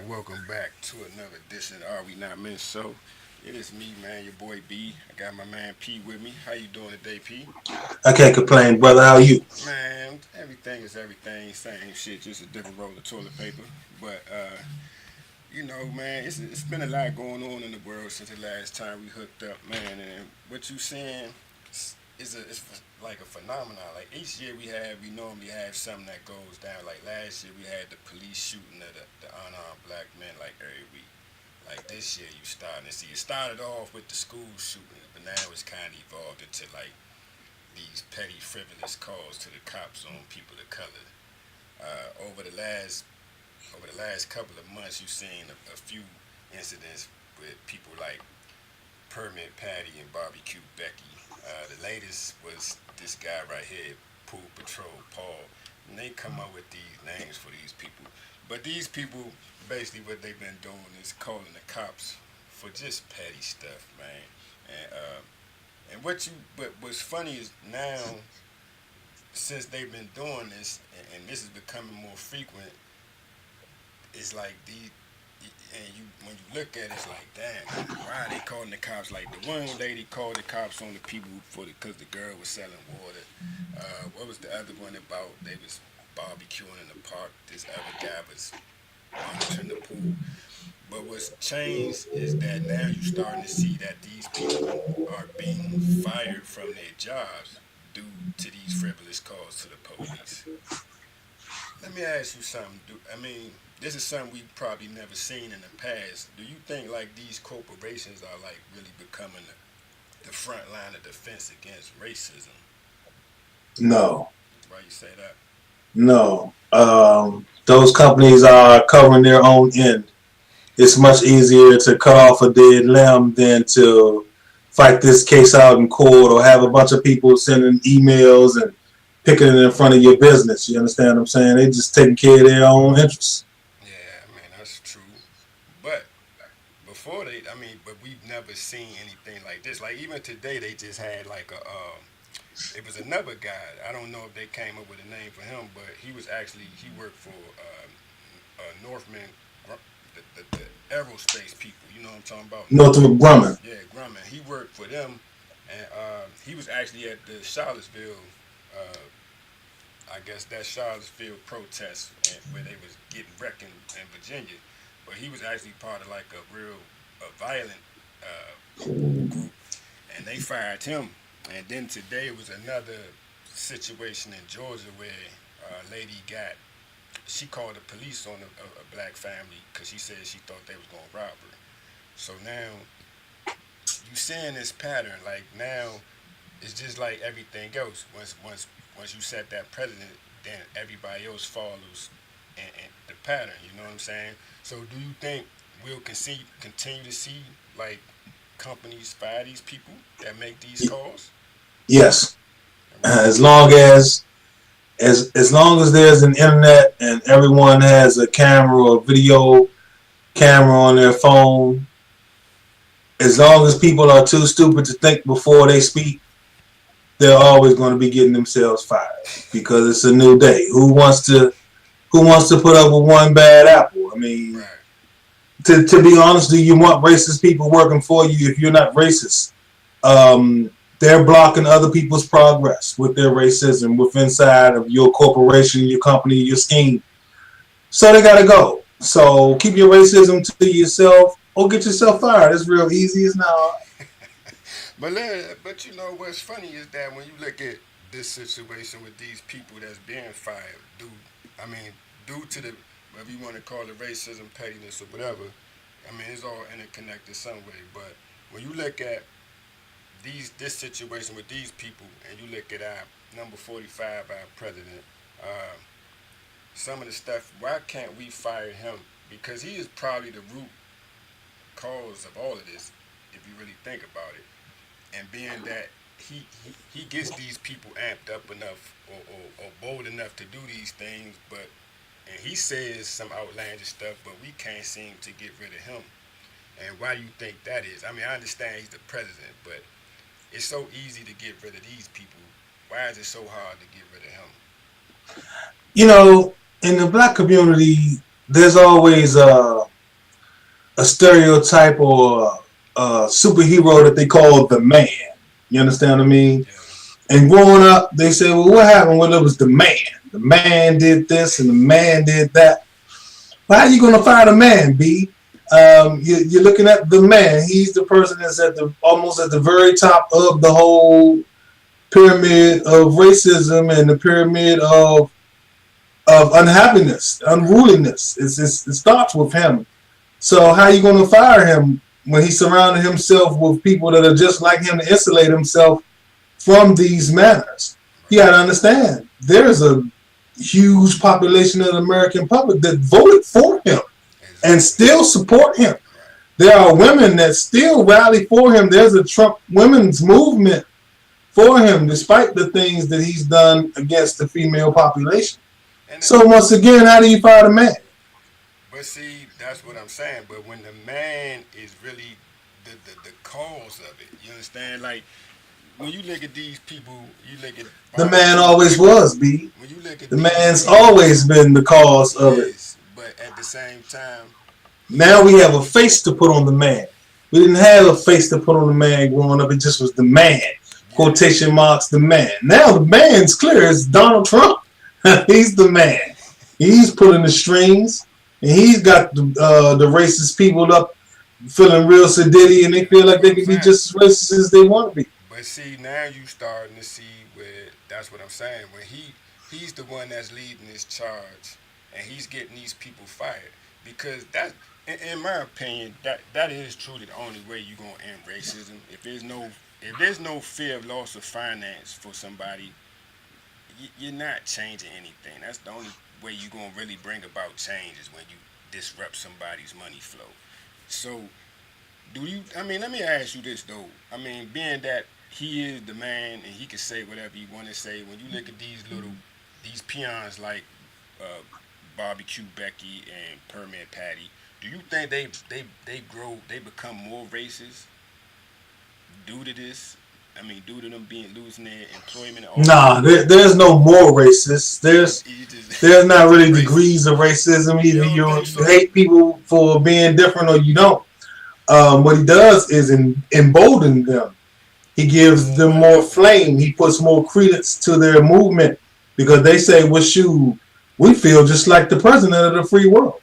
welcome back to another edition of Are We Not Men Show. It is me, man, your boy B. I got my man P with me. How you doing today, P? I can't complain, brother. How are you? Man, everything is everything. Same shit, just a different roll of toilet paper. But, man, it's been a lot going on in the world since the last time we hooked up, man. And what you saying it's like a phenomenon. Like each year we normally have something that goes down. Like last year we had the police shooting of the unarmed black men like every week. Like this year you starting to see it started off with the school shootings, but now it's kind of evolved into like these petty frivolous calls to the cops on people of color. Uh, over the last over the last couple of months, you've seen a few incidents with people like Permit Patty and Barbecue Becky. The latest was this guy right here, Pool Patrol Paul. And they come up with these names for these people. But these people, basically what they've been doing is calling the cops for just petty stuff, man. And what's funny is now, since they've been doing this, and this is becoming more frequent, it's like and you when you look at it, it's like, damn, why are they calling the cops? Like the one lady called the cops on the people because the girl was selling water. What was the other one about? They was barbecuing in the park. This other guy was monitoring the pool. But what's changed is that now you're starting to see that these people are being fired from their jobs due to these frivolous calls to the police. Let me ask you something. This is something we've probably never seen in the past. Do you think like these corporations are like really becoming the front line of defense against racism? No, Why you say that? no. Those companies are covering their own end. It's much easier to cut off a dead limb than to fight this case out in court or have a bunch of people sending emails and picking it in front of your business. You understand what I'm saying? They just taking care of their own interests. Yeah, man, that's true. But but we've never seen anything like this. Like even today, they just had like it was another guy. I don't know if they came up with a name for him, but he worked for Northman, the aerospace people. You know what I'm talking about? Northrop Grumman. Yeah, Grumman. He worked for them, and he was actually at the Charlottesville. Uh, I guess that Charlottesville protest where they was getting wrecked in Virginia, but he was actually part of like a violent group, and they fired him. And then today was another situation in Georgia where a lady she called the police on a black family because she said she thought they was gonna rob her. So now you seeing this pattern. Like now it's just like everything else. Once you set that precedent, then everybody else follows and the pattern. You know what I'm saying? So do you think we'll continue to see like companies fire these people that make these calls? Yes, I mean, as long as long as there's an internet and everyone has a camera or video camera on their phone, as long as people are too stupid to think before they speak, they're always going to be getting themselves fired because it's a new day. Who wants to put up with one bad apple? I mean, right. to be honest, do you want racist people working for you if you're not racist? They're blocking other people's progress with their racism with inside of your corporation, your company, your scheme. So they gotta go. So keep your racism to yourself or get yourself fired. It's real easy. It's not. But you know what's funny is that when you look at this situation with these people that's being fired, I mean, due to the whatever you want to call it, racism, pettiness, or whatever. I mean, it's all interconnected some way. But when you look at this situation with these people, and you look at our number 45, our president, uh, some of the stuff. Why can't we fire him? Because he is probably the root cause of all of this, if you really think about it. And being that he gets these people amped up enough or bold enough to do these things, but and he says some outlandish stuff, but we can't seem to get rid of him. And why do you think that is? I mean, I understand he's the president, but it's so easy to get rid of these people. Why is it so hard to get rid of him? You know, in the black community, there's always a stereotype or a superhero that they call the man. You understand what I mean? Yeah. And growing up, they say, well, what happened? Well, it was the man. The man did this and the man did that. Well, how are you going to fire the man, B? You're looking at the man. He's the person that's at the almost at the very top of the whole pyramid of racism and the pyramid of unhappiness, unruliness. It starts with him. So how are you going to fire him when he surrounded himself with people that are just like him to insulate himself from these manners? You got to understand, there's a huge population of the American public that voted for him and Exactly. still support him. Right. There are women that still rally for him. There's a Trump women's movement for him, despite the things that he's done against the female population. And So once again, how do you fire the man? but see, that's what I'm saying. But when the man is really the cause of it, you understand? Like when you look at these people, you look at The man barbecue. always was, B. When you look at The these man's leaders, always been the cause of it. yes, but at the same time, he Now we have a face to put on the man. We didn't have a face to put on the man growing up. It just was the man. yeah, Quotation marks, the man. Now the man's clear. It's Donald Trump. He's the man. He's pulling the strings, and he's got the racist people up feeling real sedity, and they feel that's like what they I'm can be saying. just as racist as they want to be. But see, now you starting to see where that's what I'm saying. When he's the one that's leading this charge, and he's getting these people fired because that, in my opinion, that is truly the only way you're gonna end racism. If there's no fear of loss of finance for somebody, you're not changing anything. That's the only way you're gonna really bring about change is when you disrupt somebody's money flow. So do you? I mean, let me ask you this though. I mean, being that he is the man and he can say whatever he want to say, when you look at these peons like uh, Barbecue Becky and Permit Patty, do you think they become more racist due to this? I mean, due to them being losing their employment, or Nah, there's no more racist. you just There's not just really racist? degrees of racism. You Either don't you think so? hate people for being different or you don't. What he does is embolden them. He gives them More more weapons. flame. He puts more credence to their movement because they say, "Well, shoot, we feel just like the president of the free world."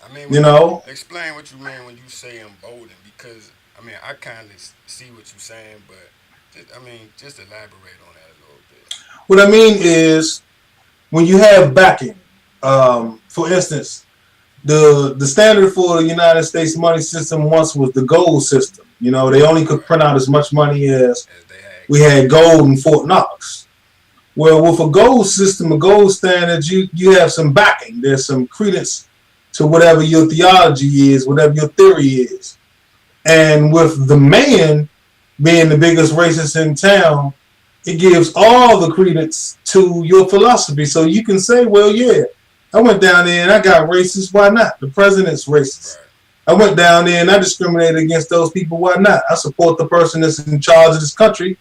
I mean, You when you know, explain what you mean when you say emboldened, because I mean I kind of see what you're saying, but just elaborate on that a little bit. what I mean is when you have backing. For instance, the standard for the United States money system once was the gold system. You know, they only could Right, print out as much money as as they had we gold. had gold in Fort Knox. Well, with a gold system, a gold standard, you have some backing. There's some credence to whatever your theology is, whatever your theory is. And with the man being the biggest racist in town, it gives all the credence to your philosophy. So you can say, well, yeah, I went down there and I got racist. Why not? The president's racist. Right. I went down there and I discriminated against those people. Why not? I support the person that's in charge of this country,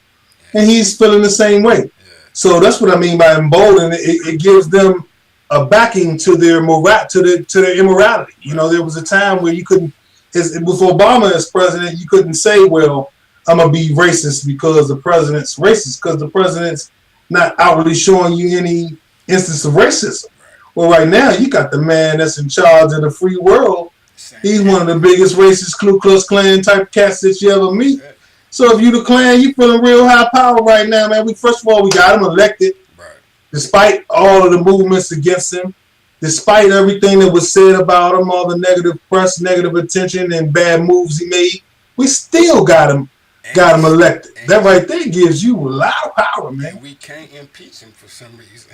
and And he's feeling the same way. yeah, So that's what I mean by emboldened. It gives them a backing to their to their immorality. You know, right. there was a time where you couldn't, with Obama as president, you couldn't say, "Well, I'm gonna be racist because the president's racist," because the president's not outwardly showing you any instance of racism. Right. Well, right now you got the man that's in charge of the free world. Same. He's one of the biggest racist Ku Klux Klan type cats that you ever meet. Yeah. So if you the Klan, you feeling real high power right now, man. We first of all we got him elected, Right. despite all of the movements against him, despite everything that was said about him, all the negative press, negative attention, and bad moves he made. We still And got him we elected. and That right there gives you a lot of power, man. and we can't impeach him for some reason.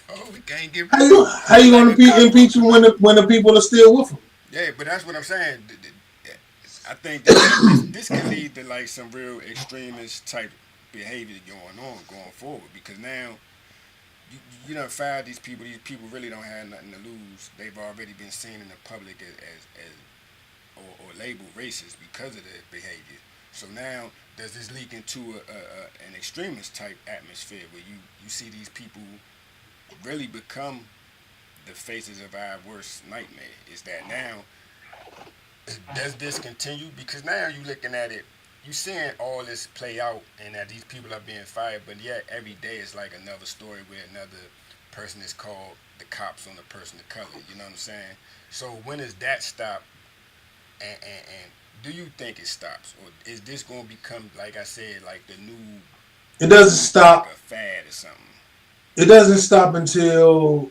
No, we can't get How rid of you him. how It's you like gonna a cockroach. impeach him when the people are still with him? Yeah, but that's what I'm saying. I think this can lead to like some real extremist type behavior going forward because now you don't fire these people. These people really don't have nothing to lose. They've already been seen in the public as or labeled racist because of their behavior. So now does this leak into an extremist type atmosphere where you see these people really become the faces of our worst nightmare. Is that now does this continue? Because now you looking at it, you seeing all this play out, and that these people are being fired, but yet every day is like another story where another person is called the cops on a person of color. You know what I'm saying? So when does that stop? And do you think it stops, or is this going to become, like I said, like the new, It doesn't like stop. a fad or something? It doesn't stop until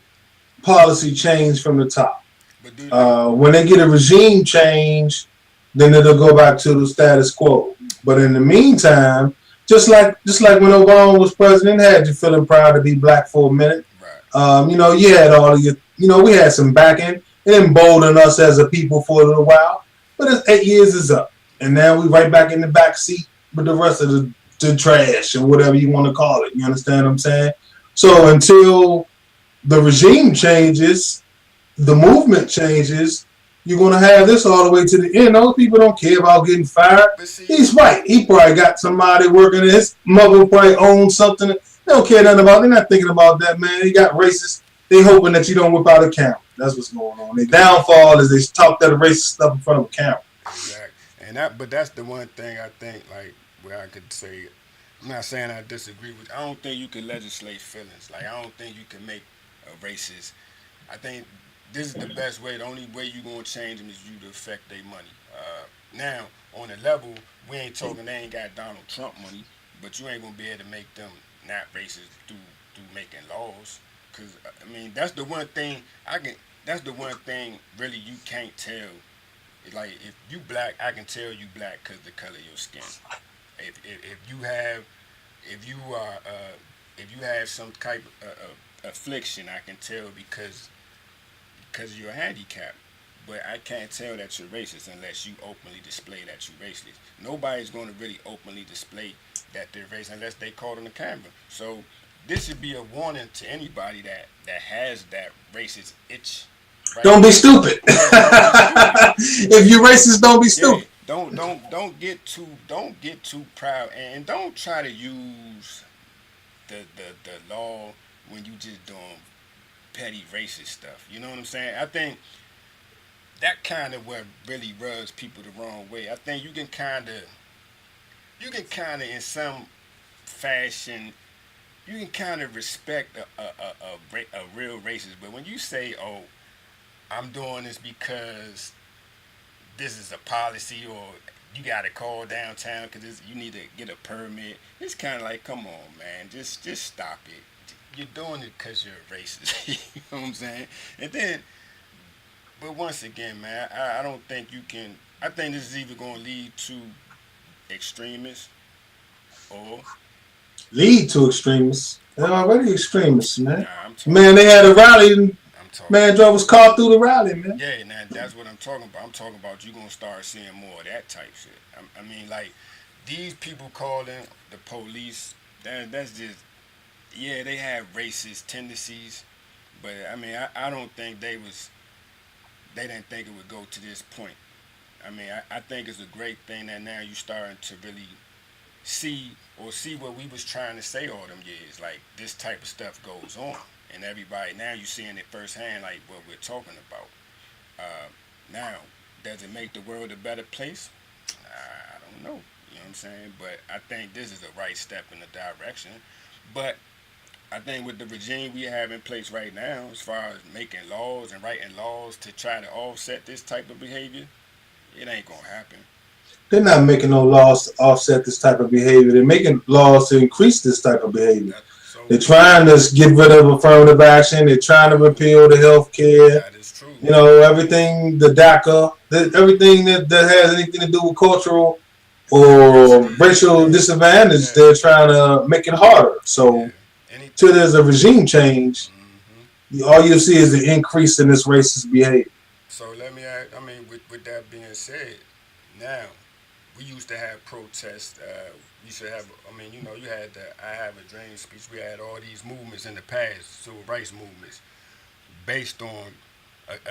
policy change from the top. But do like When they get a regime change, then it'll go back to the status quo. But in the meantime, just like when Obama was president, had you feeling proud to be black for a minute. right, You had all of your, we had some backing. It emboldened us as a people for a little while. But it's 8 years is up, and now we right back in the back seat with the rest of the trash or whatever you want to call it. You understand what I'm saying? So until the regime changes, the movement changes, you're going to have this all the way to the end. Those people don't care about getting fired. but see, He's right. He probably got somebody working. His mother probably owns something. They don't care nothing about it. They're not thinking about that, man. He got racist. They hoping that you don't whip out a camera. That's what's going on. Their downfall is they talk that racist stuff in front of a camera. exactly, and that, but that's the one thing I think, like, where I could say, I'm not saying I disagree with. I don't think you can legislate feelings. Like, I don't think you can make a racist. I think this is the best way. The only way you gonna change them is you to affect their money. Now, on the level, we ain't talking. They ain't got Donald Trump money, but you ain't gonna be able to make them not racist through making laws. Cause I mean, that's the one thing I can. That's the one thing really you can't tell. Like, if you black, I can tell you black because the color of your skin. If you have, if you are if you have some type of affliction, I can tell because you're handicapped. But I can't tell that you're racist unless you openly display that you're racist. Nobody's going to really openly display that they're racist unless they caught on the camera. So this should be a warning to anybody that has that racist itch. Right? Don't be stupid. Yeah, don't be stupid. If you're racist, don't be Yeah, stupid. don't get too proud, and don't try to use the law when you just doing petty racist stuff. You know what I'm saying? I think that kind of what really rubs people the wrong way. I think you can kind of in some fashion you can kind of respect a real racist, but when you say, "Oh, I'm doing this because this is a policy," or "You got to call downtown because you need to get a permit," it's kind of like, come on, man, just stop it. You're doing it because you're a racist. You know what I'm saying? And then, but once again, man, I don't think you can. I think this is either going to lead to extremists or Lead to extremists. They're already extremists, man. nah. Man, they had a rally and I'm talking. man drove his car through the rally, man. Yeah, now that's what I'm talking about. I'm talking about you gonna start seeing more of that type shit. I mean, like these people calling the police. That's just yeah. They have racist tendencies, but I mean, I don't think they was. They didn't think it would go to this point. I mean, I think it's a great thing that now you starting to really see what we was trying to say all them years. Like this type of stuff goes on, and everybody now you seeing it firsthand, like what we're talking about. Now, does it make the world a better place? I don't know. You know what I'm saying? But I think this is a right step in the direction. But I think with the regime we have in place right now, as far as making laws and writing laws to try to offset this type of behavior, it ain't gonna happen. They're not making no laws to offset this type of behavior. They're making laws to increase this type of behavior. So They're trying to get rid of affirmative action. They're trying to repeal the health care. that is true. Everything, the DACA, everything that has anything to do with cultural or Diversity, racial yeah, disadvantage, yeah, they're trying to make it harder. yeah. So, till Anything. there's a regime change, Hmm. all you see is the increase in this racist behavior. So let me ask, I mean, with that being said, now we used to have protests. We used to have, I mean, you had the "I Have a Dream" speech. We had all these movements in the past, civil rights movements, based on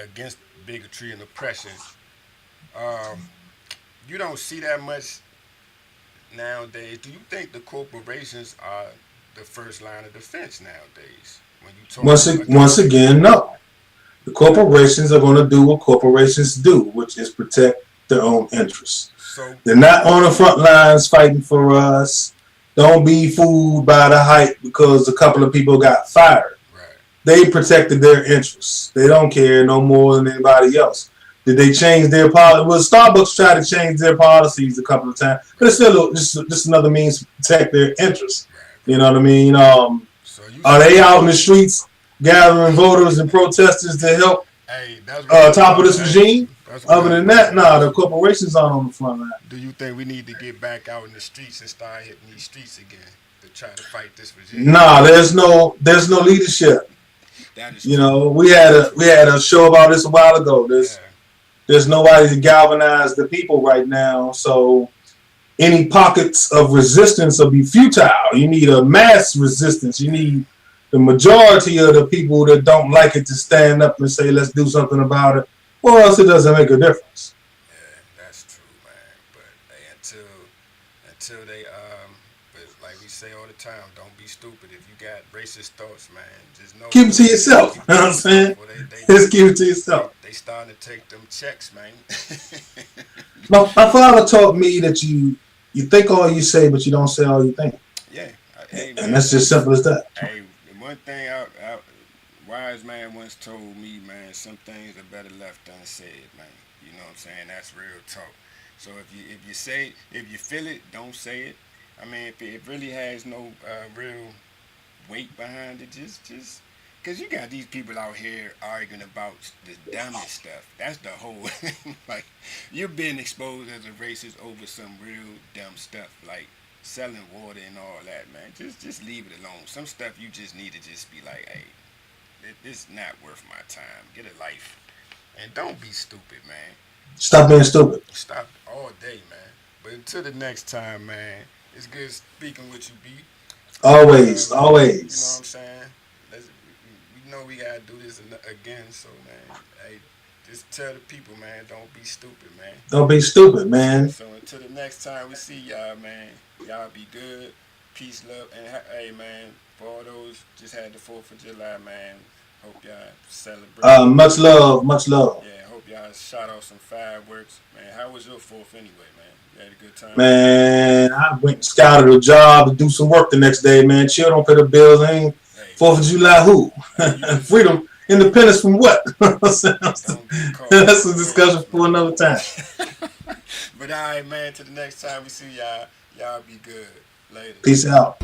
against bigotry and oppression. Um, you don't see that much nowadays. Do you think the corporations are the first line of defense nowadays when you talk Once against again, no. The corporations are going to do what corporations do, which is protect their own interests. So They're not on the front lines fighting for us. Don't be fooled by the hype because a couple of people got fired. right, They protected their interests. They don't care no more than anybody else. Did they change their policy? Well, Starbucks tried to change their policies a couple of times, but it's still just another means to protect their interests. right, You know what I mean? so Are they out in the streets gathering voters and protesters to help hey, that's what topple this regime? that's what Other than that, the corporations aren't on the front line. do you think we need to get back out in the streets and start hitting these streets again to try to fight this regime? There's no leadership. That is You true. know, we had a show about this a while ago. Yeah, There's nobody to galvanize the people right now. So any pockets of resistance will be futile. You need a mass resistance. You need the majority of the people that don't like it to stand up and say, let's do something about it, or else it doesn't make a difference. yeah, that's true, man. But hey, until they but like we say all the time, don't be stupid. If you got racist thoughts, man, just know Keep it to yourself. You know what I'm saying? Well, Just keep it to yourself. they starting to take them checks, man. My father taught me that you think all you say, but you don't say all you think. Yeah, hey, And that's just simple as that. hey, the one thing wise man once told me, man, some things are better left unsaid, man. You know what I'm saying? That's real talk. So if you feel it, don't say it. I mean, if it really has no real weight behind it, just because you got these people out here arguing about the dumbest stuff. That's the whole like you're being exposed as a racist over some real dumb stuff like selling water and all that, man. Just leave it alone. Some stuff you just need to just be like, hey, it's not worth my time. Get a life and don't be stupid, man. Stop being stupid. Stop all day, man. But until the next time, man, it's good speaking with you, B. Always, You know what I'm always. saying? We know we gotta do this again, so man, hey, just tell the people, man, don't be stupid, man. Don't be stupid, man. So until the next time we see y'all, man, y'all be good, peace, love, and hey, man, for all those just had the 4th of July, man. Hope y'all celebrate. Much love, much love. Yeah, hope y'all shot off some fireworks, man. How was your 4th anyway, man? You had a good time. Man, I went and scouted a job to do some work the next day, man. Chill, don't pay the bills. Ain't Hey, 4th of July, who? hey, you just Freedom, independence from what? don't get caught. That's a discussion for another time. But all right, man. Till the next time we see y'all, y'all be good. Later. Peace out.